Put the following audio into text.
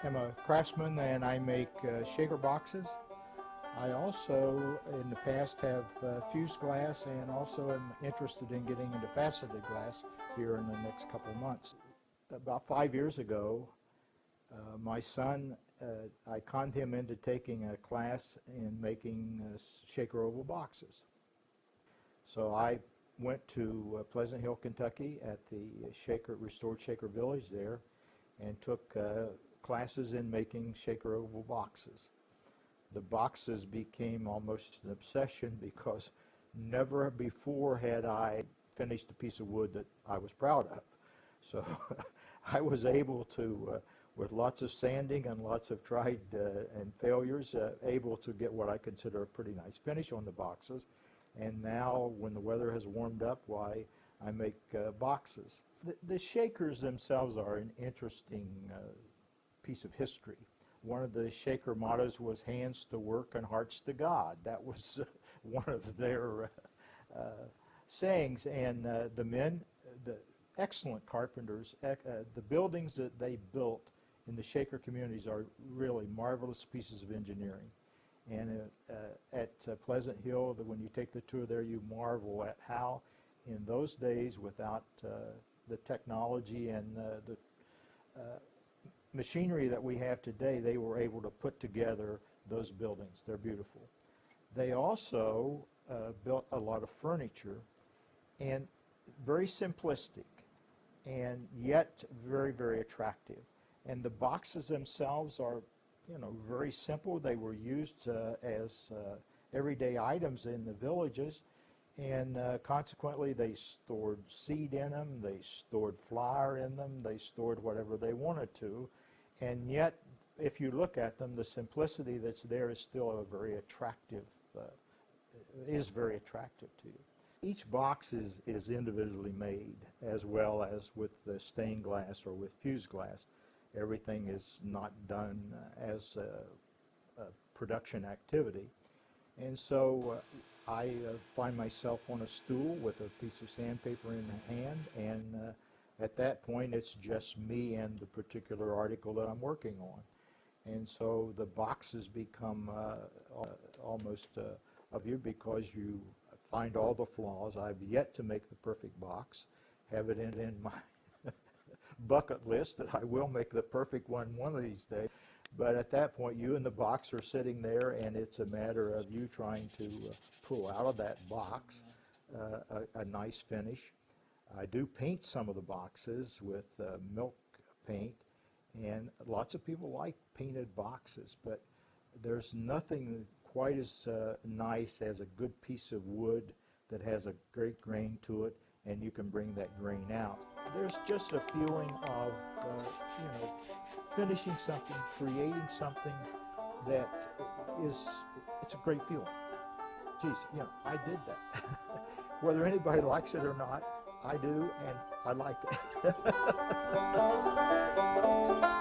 am a craftsman and I make shaker boxes. I also, in the past, have fused glass and also am interested in getting into faceted glass here in the next couple of months. About 5 years ago, my son, I conned him into taking a class in making shaker oval boxes. So I went to Pleasant Hill, Kentucky at the Restored Shaker Village there and took classes in making shaker oval boxes. The boxes became almost an obsession because never before had I finished a piece of wood that I was proud of. So I was able to, with lots of sanding and lots of tried and failures, able to get what I consider a pretty nice finish on the boxes. And now, when the weather has warmed up, why, I make boxes. The shakers themselves are an interesting piece of history. One of the shaker mottos was hands to work and hearts to God. That was one of their sayings. And the men, the excellent carpenters, the buildings that they built in the shaker communities are really marvelous pieces of engineering. And at Pleasant Hill, when you take the tour there, you marvel at how, in those days, without the technology and the machinery that we have today, they were able to put together those buildings. They're beautiful. They also built a lot of furniture, and very simplistic, and yet very, very attractive. And the boxes themselves are, very simple. They were used as everyday items in the villages, and consequently they stored seed in them, they stored flour in them, they stored whatever they wanted to, and yet if you look at them, the simplicity that's there is still a very attractive, very attractive to you. Each box is individually made, as well as with the stained glass or with fused glass. Everything is not done as a production activity. And so I find myself on a stool with a piece of sandpaper in hand, and at that point it's just me and the particular article that I'm working on. And so the boxes become almost of you because you find all the flaws. I've yet to make the perfect box, have it in my bucket list that I will make the perfect one of these days. But at that point, you and the box are sitting there, and it's a matter of you trying to pull out of that box a nice finish. I do paint some of the boxes with milk paint, and lots of people like painted boxes, but there's nothing quite as nice as a good piece of wood that has a great grain to it, and you can bring that grain out. There's just a feeling of, finishing something, creating something that it's a great feeling. Geez, I did that. Whether anybody likes it or not, I do, and I like it.